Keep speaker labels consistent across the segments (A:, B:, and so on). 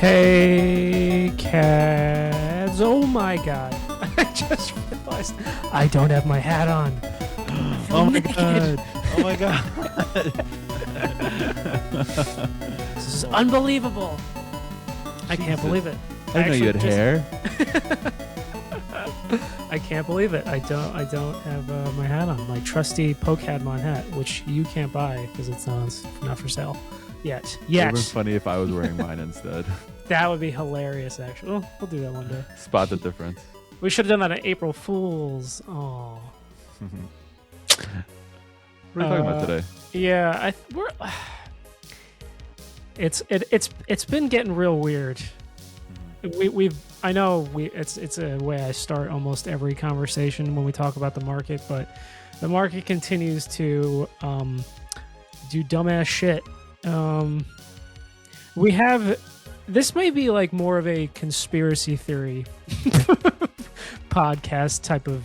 A: Hey, cats. Oh my god. I just realized I don't have my hat on.
B: Oh my
A: naked.
B: god. Oh my god.
A: This is unbelievable. I can't believe it.
B: I didn't know you had hair.
A: I can't believe it. I don't have my hat on. My trusty poKADmon hat, which you can't buy because it's not for sale yet.
B: It would have been
A: Yet.
B: funny if I was wearing mine instead.
A: That would be hilarious, actually. We'll do that one day.
B: Spot the difference.
A: We should have done that at April Fool's. Oh.
B: What are we talking about today?
A: Yeah, it's been getting real weird. I know it's a way I start almost every conversation when we talk about the market, but the market continues to do dumbass shit. This may be like more of a conspiracy theory podcast type of.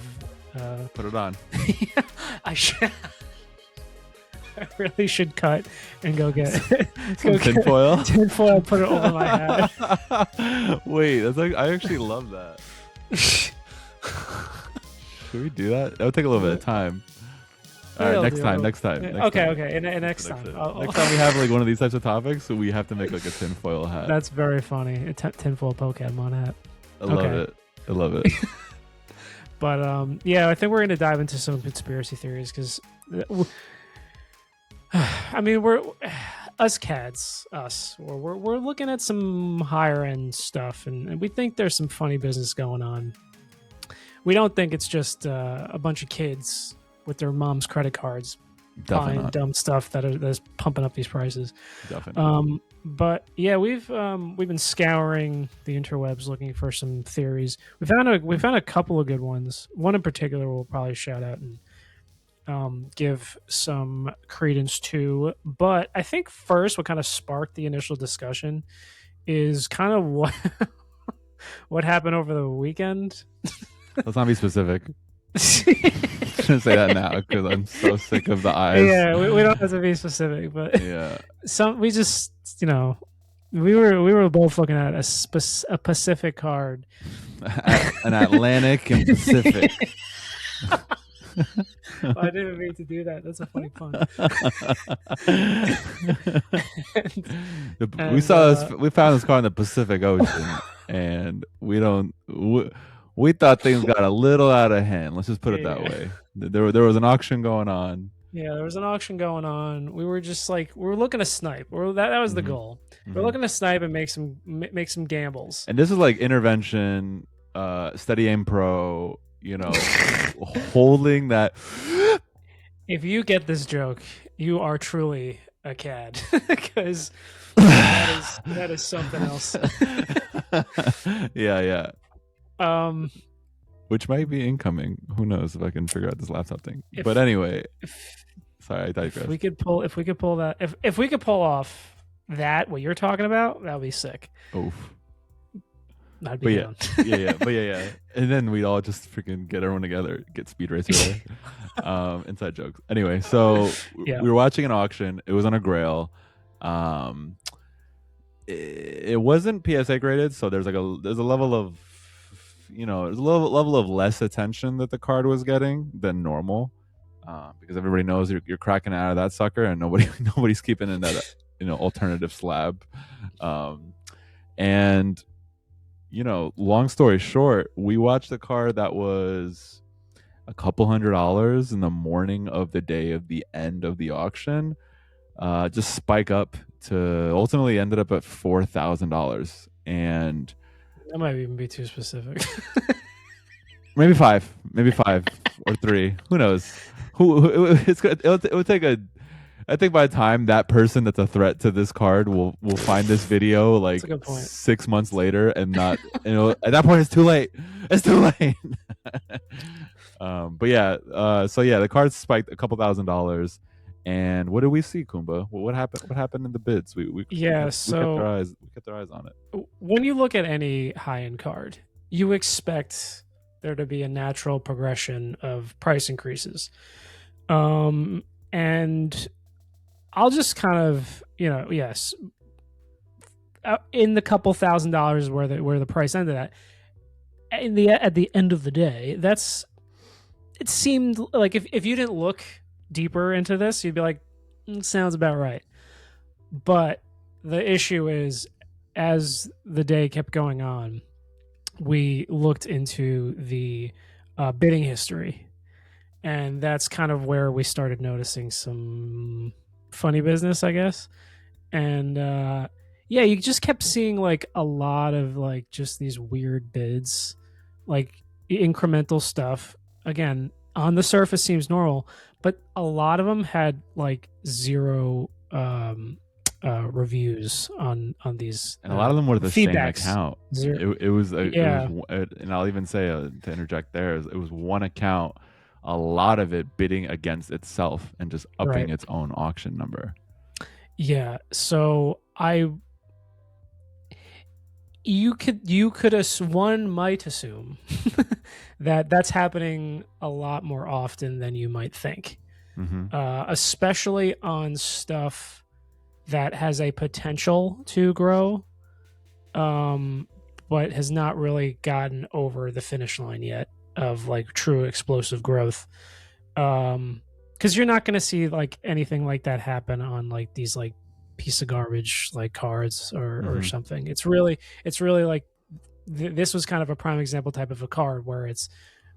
B: Put it on.
A: I really should cut and go get
B: Some tinfoil.
A: Tinfoil, put it over my hat.
B: Wait, that's like I actually love that. Should we do that? That would take a little bit of time. All right, next time.
A: Okay. And next time.
B: Next time we have like one of these types of topics, so we have to make like a tinfoil hat.
A: That's very funny. A tinfoil poKADmon hat.
B: I love it.
A: But yeah, I think we're going to dive into some conspiracy theories because, I mean, we're looking at some higher end stuff, and we think there's some funny business going on. We don't think it's just a bunch of kids with their mom's credit cards buying dumb stuff that's pumping up these prices.
B: Definitely.
A: But yeah, we've been scouring the interwebs looking for some theories. We found a couple of good ones. One in particular we'll probably shout out and give some credence to. But I think first, what kind of sparked the initial discussion is kind of what happened over the weekend.
B: Let's not be specific. I'm gonna say that now because I'm so sick of the eyes.
A: Yeah, we don't have to be specific, but
B: yeah,
A: we just we were both looking at a Pacific card,
B: an Atlantic and Pacific.
A: Well, I didn't mean to do that. That's a funny pun.
B: We found this car in the Pacific Ocean, and we thought things got a little out of hand. Let's just put it that way. There was an auction going on.
A: Yeah, there was an auction going on. We were just like, we were looking to snipe. That was the goal. We're looking to snipe and make some gambles.
B: And this is like intervention, steady aim pro. Holding that.
A: If you get this joke, you are truly a cad, because that is something else.
B: Yeah. Which might be incoming. Who knows if I can figure out this laptop thing. But anyway, sorry, I digress.
A: If we could pull that, if we could pull off that, what you're talking about, that would be sick.
B: Oof.
A: I'd be
B: down. yeah. And then we'd all just freaking get everyone together, get speed racer there. Inside jokes. Anyway, so we were watching an auction. It was on a Grail. It wasn't PSA graded, so there's a level of there's a level of less attention that the card was getting than normal, because everybody knows you're cracking out of that sucker, and nobody's keeping in that alternative slab. And long story short, we watched a card that was a couple $100 in the morning of the day of the end of the auction, just spike up to ultimately ended up at $4,000, and
A: that might even be too specific.
B: maybe five or three. Who knows? It would take a. I think by the time that person that's a threat to this card will find this video like 6 months later and not at that point it's too late. It's too late. But yeah, so yeah, the card spiked a couple $1,000. And what did we see, Kumba? What happened? What happened in the bids? We kept our eyes on it.
A: When you look at any high-end card, you expect there to be a natural progression of price increases. And I'll just kind of, yes, in the couple $1,000s where the price ended at the end of the day, it seemed like if you didn't look deeper into this, you'd be like, sounds about right. But the issue is, as the day kept going on, we looked into the bidding history, and that's kind of where we started noticing some funny business, I guess. And yeah, you just kept seeing like a lot of like just these weird bids, like incremental stuff. Again, on the surface seems normal, but a lot of them had like zero reviews on these
B: And a lot of them were the same
A: feedbacks.
B: account.
A: Zero.
B: It was
A: Yeah,
B: and I'll even say to interject there, it was one account. A lot of it bidding against itself and just upping
A: right.
B: its own auction number.
A: Yeah. So one might assume that that's happening a lot more often than you might think,
B: Mm-hmm.
A: especially on stuff that has a potential to grow, um, but has not really gotten over the finish line yet of like true explosive growth. Because you're not going to see like anything like that happen on like these like piece of garbage like cards or
B: Mm-hmm.
A: something. It's really like this was kind of a prime example type of a card where it's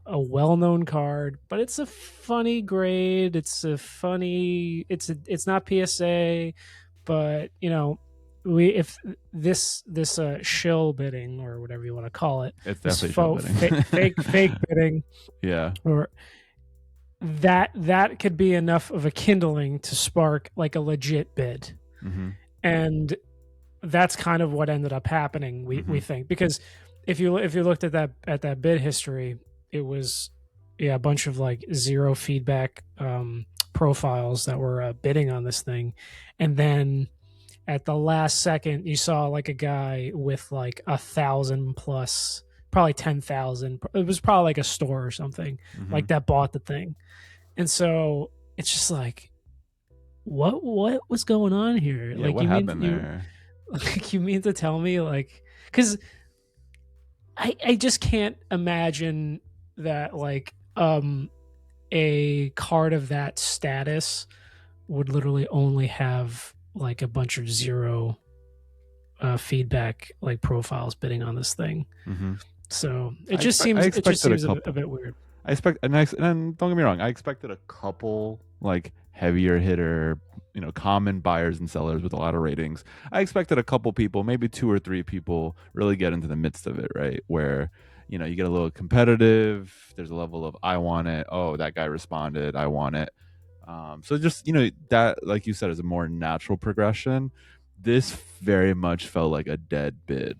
A: a well-known card, but it's a funny grade. It's not PSA, but you know, if this shill bidding or whatever you want to call it,
B: It's
A: this
B: definitely show
A: fake
B: bidding.
A: bidding,
B: Yeah.
A: or that could be enough of a kindling to spark like a legit bid.
B: Mm-hmm.
A: And that's kind of what ended up happening, we think, because if you looked at that bid history, it was a bunch of like zero feedback profiles that were bidding on this thing, and then at the last second you saw like a guy with like 1,000 plus, probably 10,000. It was probably like a store or something
B: Mm-hmm.
A: like that bought the thing, and so it's just like, what was going on here?
B: Yeah.
A: Like,
B: What happened there?
A: like, you mean to tell me, like, because I just can't imagine that like a card of that status would literally only have like a bunch of zero feedback like profiles bidding on this thing.
B: Mm-hmm.
A: So
B: I expected a
A: a
B: couple.
A: bit weird.
B: I expect, and don't get me wrong, I expected a couple like heavier hitter, common buyers and sellers with a lot of ratings. I expected a couple people, maybe two or three people, really get into the midst of it, right? Where you get a little competitive. There's a level of I want it. Oh, that guy responded. I want it. So just that, like you said, is a more natural progression. This very much felt like a dead bid.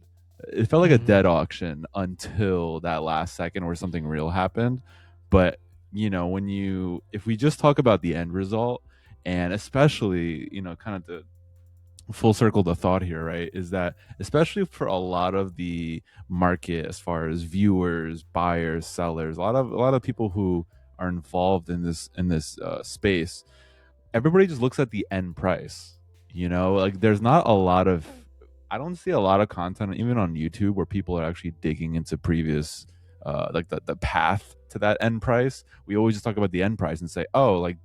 B: It felt like a dead auction until that last second where something real happened. But if we just talk about the end result, and especially kind of the full circle the thought here, right, is that especially for a lot of the market, as far as viewers, buyers, sellers, a lot of people who are involved in this space, everybody just looks at the end price. Like there's not a lot of, I don't see a lot of content even on YouTube where people are actually digging into previous like the path to that end price. We always just talk about the end price and say, oh, like,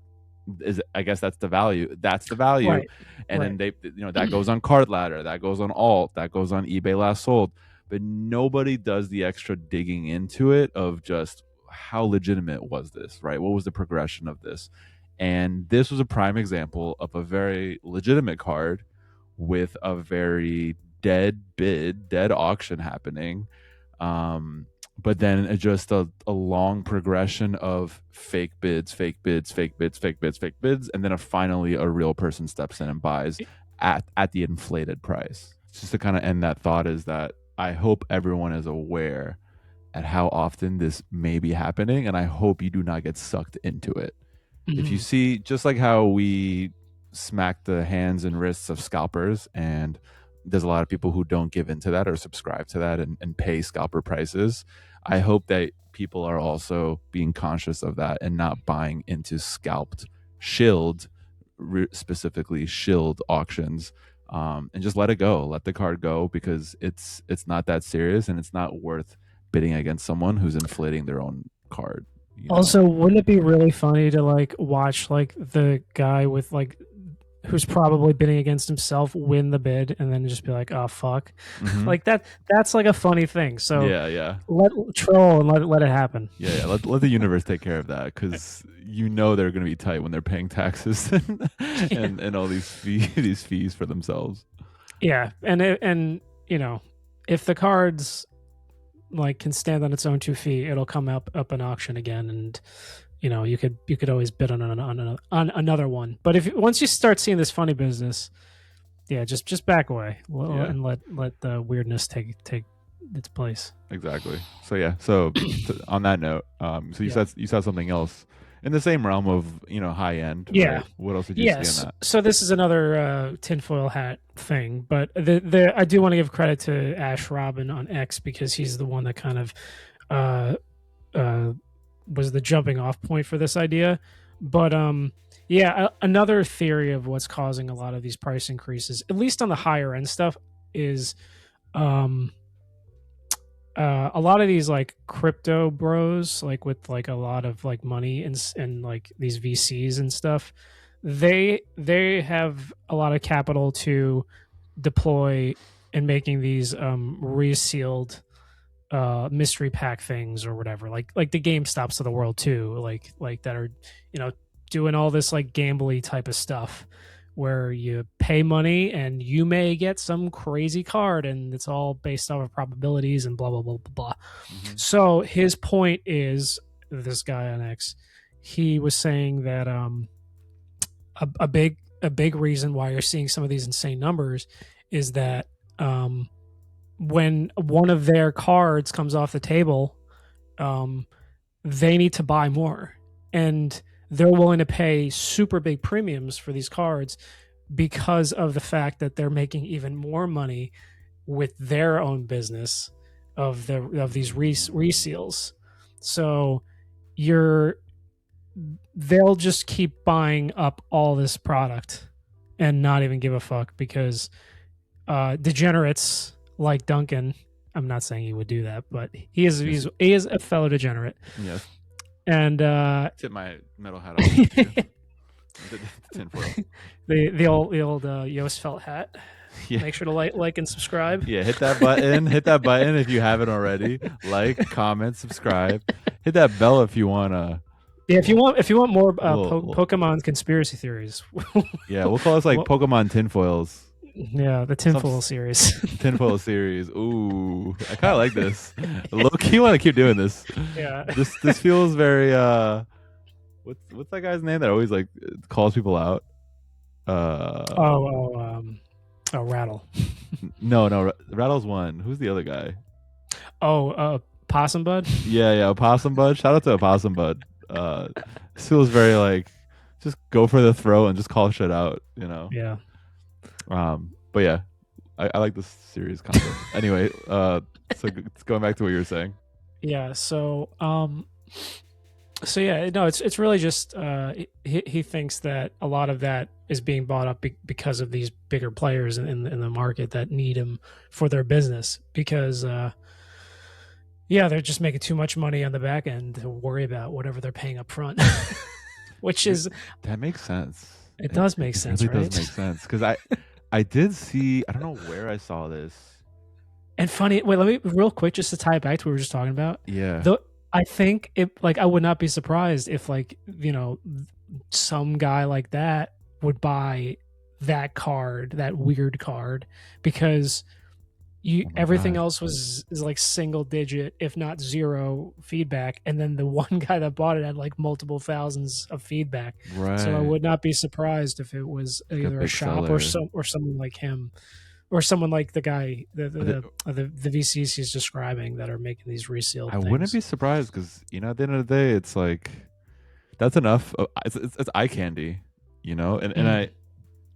B: I guess that's the value. That's the value.
A: Right.
B: And
A: Right.
B: then that goes on Card Ladder, that goes on Alt, that goes on eBay Last Sold. But nobody does the extra digging into it of just how legitimate was this, right? What was the progression of this? And this was a prime example of a very legitimate card with a very dead bid, dead auction happening. But then it's just a long progression of fake bids, fake bids, fake bids, fake bids, fake bids, and then finally a real person steps in and buys at the inflated price. Just to kind of end that thought is that I hope everyone is aware at how often this may be happening, and I hope you do not get sucked into it. If you see, just like how we smack the hands and wrists of scalpers, and there's a lot of people who don't give into that or subscribe to that and pay scalper prices, I hope that people are also being conscious of that and not buying into scalped, shilled, specifically shilled auctions and just let it go, let the card go, because it's not that serious, and it's not worth bidding against someone who's inflating their own card. You know.
A: Also, wouldn't it be really funny to like watch like the guy with like who's probably bidding against himself win the bid and then just be like, oh fuck.
B: Hmm.
A: Like that's like a funny thing. So
B: Yeah, yeah,
A: let troll and let it happen.
B: yeah, yeah. Let the universe take care of that, because they're going to be tight when they're paying taxes and all these fees for themselves.
A: Yeah, and you know, if the cards like can stand on its own 2 feet, it'll come up an auction again, and you know you could always bid on another one. But if once you start seeing this funny business, yeah, just back away
B: Yeah,
A: and let the weirdness take its place.
B: exactly. So yeah. So on that note, so
A: Yeah.
B: you said something else in the same realm of high end,
A: Yeah.
B: right? What else did you see in
A: Yes.
B: that?
A: So this is another tinfoil hat thing, but the I do want to give credit to Ash Robin on X because he's the one that kind of uh, uh, was the jumping off point for this idea. But yeah, another theory of what's causing a lot of these price increases, at least on the higher end stuff, is um, a lot of these like crypto bros, like with like a lot of like money and like these VCs and stuff, they have a lot of capital to deploy in making these resealed mystery pack things or whatever, like the GameStops of the world too, like that are doing all this like gambly type of stuff where you pay money and you may get some crazy card and it's all based off of probabilities and blah blah blah blah blah.
B: Hmm.
A: So his point is, this guy on X, he was saying that a big reason why you're seeing some of these insane numbers is that when one of their cards comes off the table, um, they need to buy more, and they're willing to pay super big premiums for these cards because of the fact that they're making even more money with their own business of these reseals. So you're they'll just keep buying up all this product and not even give a fuck because degenerates like Duncan. I'm not saying he would do that, but he is a fellow degenerate,
B: Yes.
A: and
B: Tip my metal hat off. The tinfoil.
A: the old Yoast felt hat.
B: Yeah.
A: Make sure to like and subscribe.
B: Yeah, hit that button. Hit that button if you haven't already. Like, comment, subscribe. Hit that bell if you wanna.
A: Yeah, if you want more
B: Little-
A: Pokemon conspiracy theories,
B: Yeah, we'll call us like
A: Well-
B: Pokemon tinfoils.
A: yeah, the tinfoil series.
B: Tinfoil series. Ooh, I kind of like this. Low key, want to keep doing this.
A: Yeah.
B: This feels very. What's that guy's name that always like calls people out?
A: Rattle.
B: No, Rattle's one. Who's the other guy?
A: Possum Bud.
B: Yeah, Opossum Bud. Shout out to Opossum Bud. This feels very like just go for the throat and just call shit out.
A: Yeah.
B: But yeah, I like this series concept. Anyway, so going back to what you were saying.
A: Yeah. So yeah, no, it's really just he thinks that a lot of that is being bought up because of these bigger players in the market that need him for their business because yeah, they're just making too much money on the back end to worry about whatever they're paying up front, which is
B: That makes sense.
A: it does make sense,
B: really
A: right?
B: does make sense because I did see, I don't know where I saw this.
A: And funny, wait, let me real quick just to tie it back to what we were just talking about.
B: Yeah.
A: I think it like I would not be surprised if like some guy like that would buy that card, that weird card, because everything
B: God.
A: else is like single digit, if not zero feedback, and then the one guy that bought it had like multiple thousands of feedback.
B: Right.
A: So I would not be surprised if it was either a
B: big
A: shop
B: seller.
A: or someone like him. Or someone like the guy, the VCs he's describing that are making these resealed
B: I
A: things.
B: wouldn't be surprised because at the end of the day, it's like that's enough. It's eye candy, and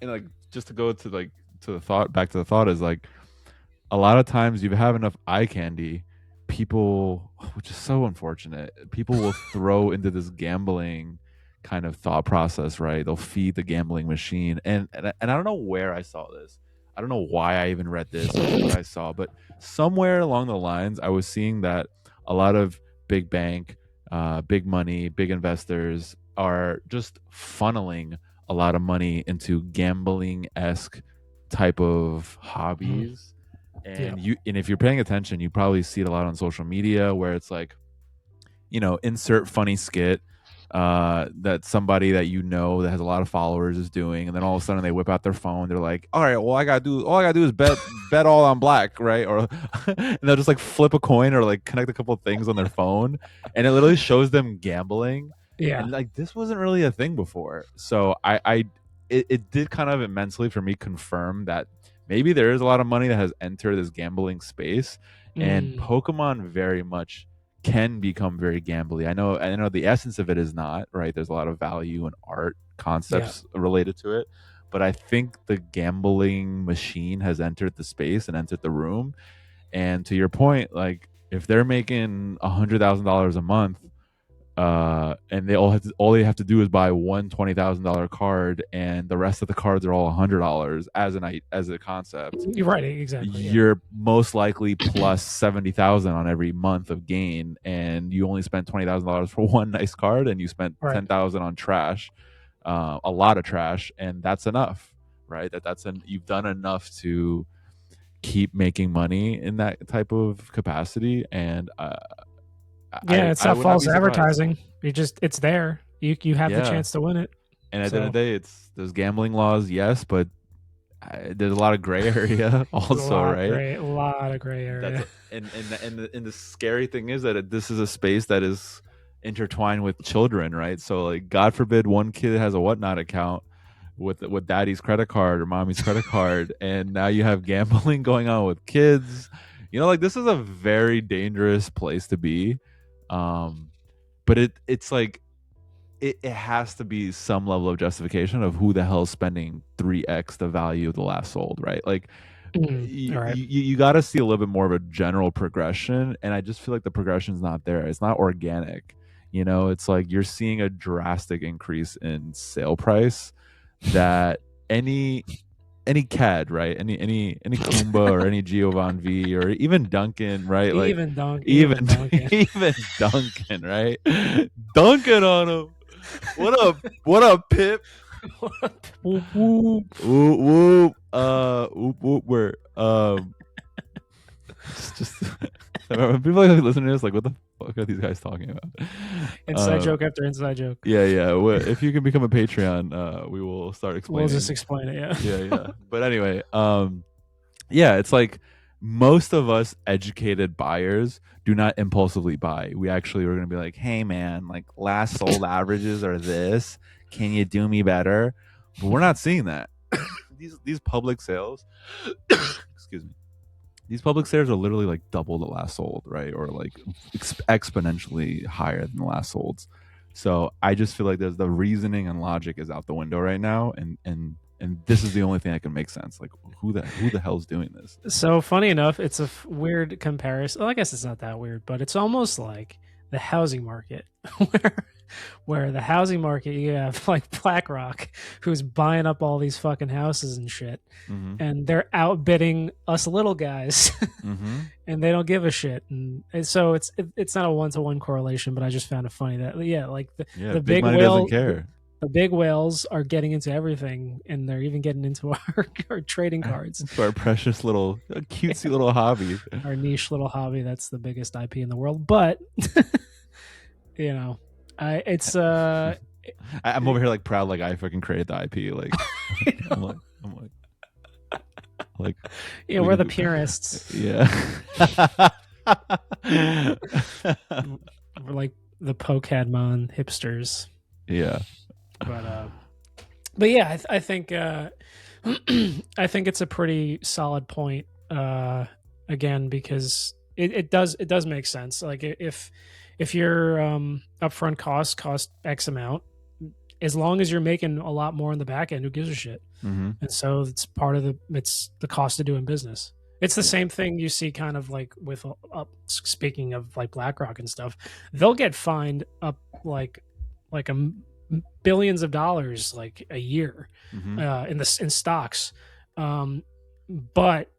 B: like just to go to like to the thought back to the thought is like a lot of times you have enough eye candy, people, which is so unfortunate, people will throw into this gambling kind of thought process, right? They'll feed the gambling machine, and I don't know where I saw this. I don't know why I even read this or what I saw, but somewhere along the lines, I was seeing that a lot of big bank, big money, big investors are just funneling a lot of money into gambling esque type of
A: Mhm.
B: hobbies.
A: Yeah.
B: And if you're paying attention, you probably see it a lot on social media where it's like, insert funny skit that somebody that that has a lot of followers is doing, and then all of a sudden they whip out their phone. They're like, "All right, well, all I gotta do is bet all on black, right?" Or and they'll just like flip a coin or like connect a couple of things on their phone, and it literally shows them gambling.
A: Yeah.
B: And like this wasn't really a thing before, so it did kind of immensely for me confirm that maybe there is a lot of money that has entered this gambling space, and
A: Mm.
B: Pokemon very much can become very gambly. I know the essence of it is not, right? There's a lot of value and art
A: Yeah.
B: concepts related to it, but I think the gambling machine has entered the space and entered the room. And to your point, like if they're making $100,000 a month, and all they have to do is buy one $20,000 card, and the rest of the cards are all $100 as a concept.
A: You're right. Exactly. Yeah.
B: You're most likely plus 70,000 on every month of gain, and you only spent $20,000 for one nice card, and you spent
A: Right.
B: 10,000 on trash, a lot of trash, and that's enough, right? You've done enough to keep making money in that type of capacity, and
A: Yeah. It's
B: I
A: not
B: would not
A: false
B: be surprised.
A: advertising. It's there. You have the
B: Yeah,
A: chance to win it.
B: and at the end of
A: So
B: the day, it's those gambling laws, yes, but there's a lot of gray area
A: there's
B: also, right?
A: a lot of gray
B: That's
A: area.
B: and the scary thing is that this is a space that is intertwined with children, right? So like, God forbid one kid has a whatnot account with daddy's credit card or mommy's credit card, and now you have gambling going on with kids. Like this is a very dangerous place to be. Um, but it's like it has to be some level of justification of who the hell is spending 3x the value of the last sold, right? Like
A: All right.
B: you got to see a little bit more of a general progression, and I just feel like the progression's not there. It's not organic. It's like you're seeing a drastic increase in sale price that any CAD, right? Any Kumba or any Giovanni V or even Duncan, right? Like
A: Even
B: even
A: Duncan.
B: even Duncan, right? Duncan on him. What up? What up, Pip?
A: Whoop, whoop.
B: Whoop whoop. Whoop whoop. Where just people like listening to this, like, what the fuck are these guys talking about?
A: Inside joke after inside joke.
B: Yeah. If you can become a Patreon, we will start explaining.
A: We'll just explain it. Yeah.
B: Yeah. But anyway, yeah, it's like most of us educated buyers do not impulsively buy. We actually are going to be like, hey man, like last sold averages are this. Can you do me better? But we're not seeing that. These public sales, excuse me. These public sales are literally like double the last sold, right? Or like exponentially higher than the last solds. So I just feel like there's the reasoning and logic is out the window right now, and this is the only thing that can make sense. Like who the hell's doing this?
A: So funny enough, it's a weird comparison. Well, I guess it's not that weird, but it's almost like the housing market, where the housing market you have like BlackRock, who's buying up all these fucking houses and shit, and they're outbidding us little guys, and they don't give a shit. And so it's not a 1-to-1 correlation, but I just found it funny that like the
B: Big
A: big
B: money
A: whale.
B: doesn't care.
A: The big whales are getting into everything, and they're even getting into our trading cards.
B: It's our precious little, cutesy little hobby.
A: Our niche little hobby that's the biggest IP in the world. But it's
B: I'm over here like proud, like I fucking created the IP. Like I'm like
A: yeah, we're the purists.
B: Yeah.
A: We're like the poKADmon hipsters.
B: Yeah.
A: But yeah, I think I think it's a pretty solid point. Again, because it does make sense. Like if your upfront cost X amount, as long as you're making a lot more in the back end, who gives a shit? And so it's part of it's the cost of doing business. It's the same thing you see kind of like with speaking of like BlackRock and stuff. They'll get fined up like billions of dollars like a year in stocks but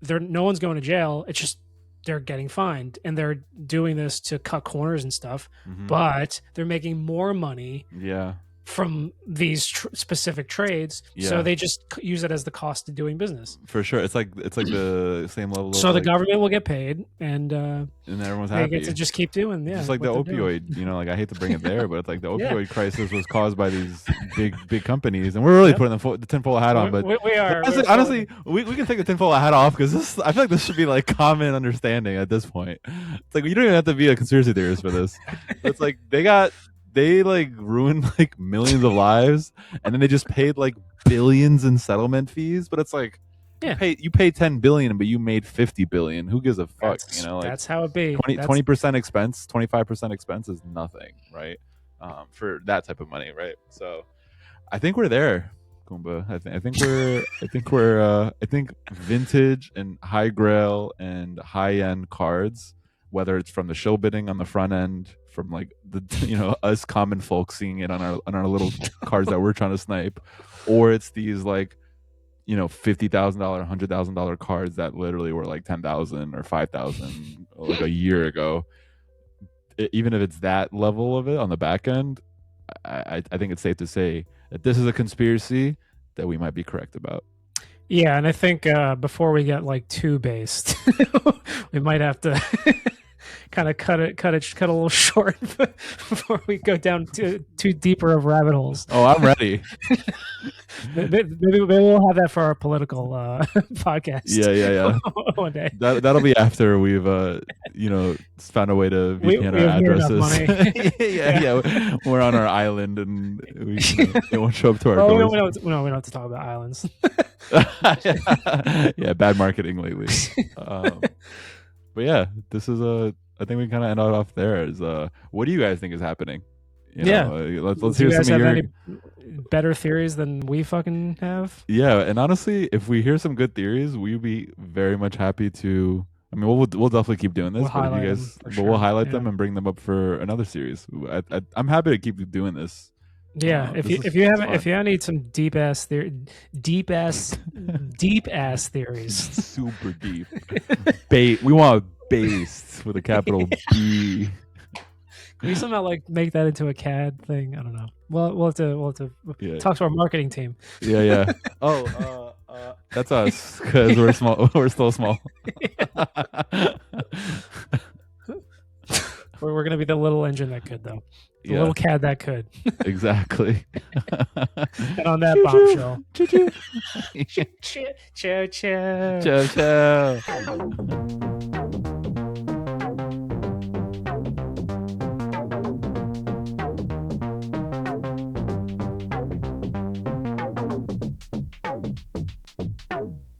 A: no one's going to jail. It's just they're getting fined, and they're doing this to cut corners and stuff.
B: Mhm.
A: But they're making more money
B: Yeah.
A: from these specific trades,
B: Yeah.
A: so they just use it as the cost of doing business.
B: For sure, it's like the same level.
A: So
B: of
A: the
B: like,
A: government will get paid, and
B: everyone's
A: they
B: happy.
A: get to just keep doing,
B: Just like the
A: what they're doing.
B: opioid, like I hate to bring it there, but it's like the
A: Yeah.
B: opioid crisis was caused by these big companies, and we're really
A: Yep.
B: putting the tinfoil hat on. But
A: we are
B: honestly, we can take the tinfoil hat off because I feel like this should be like common understanding at this point. It's like you don't even have to be a conspiracy theorist for this. It's like they like ruined like millions of lives, and then they just paid like billions in settlement fees. But it's like,
A: Yeah.
B: you pay 10 billion, but you made 50 billion. Who gives a fuck?
A: That's how it be.
B: 20% expense, 25% expense is nothing, right? For that type of money, right? So I think we're there, Kumba. I think vintage and high grail and high end cards, whether it's from the show bidding on the front end, from like the us common folks seeing it on our little cards that we're trying to snipe, or it's these like $50,000, $100,000 cards that literally were like 10,000 or 5,000 like a year ago. Even if it's that level of it on the back end, I think it's safe to say that this is a conspiracy that we might be correct about.
A: Yeah, and I think before we get like too based, we might have to kind of cut a little short before we go down too deeper of rabbit holes.
B: Oh, I'm ready.
A: Maybe we'll have that for our political podcast.
B: Yeah.
A: One day.
B: That'll be after we've found a way to VPN our addresses. yeah. We're on our island and it won't show up to our doors.
A: We don't have to talk about islands.
B: Yeah, bad marketing lately. But yeah, this is I think we kind of end off there. Is what do you guys think is happening? Let's hear some of your
A: any better theories than we fucking have.
B: Yeah, and honestly, if we hear some good theories, we'd be very much happy to. I mean, we'll definitely keep doing this. We'll highlight them and bring them up for another series. I'm happy to keep doing this.
A: Yeah, if you need some deep ass theories,
B: super deep. We want based with a capital B.
A: Can we somehow like make that into a CAD thing? I don't know. We'll have to talk to our marketing team.
B: Yeah. Oh, that's us because we're small. We're still small.
A: We're gonna be the little engine that could, though. The little CAD that could.
B: Exactly.
A: And on that bombshell.
B: Ciao, ciao.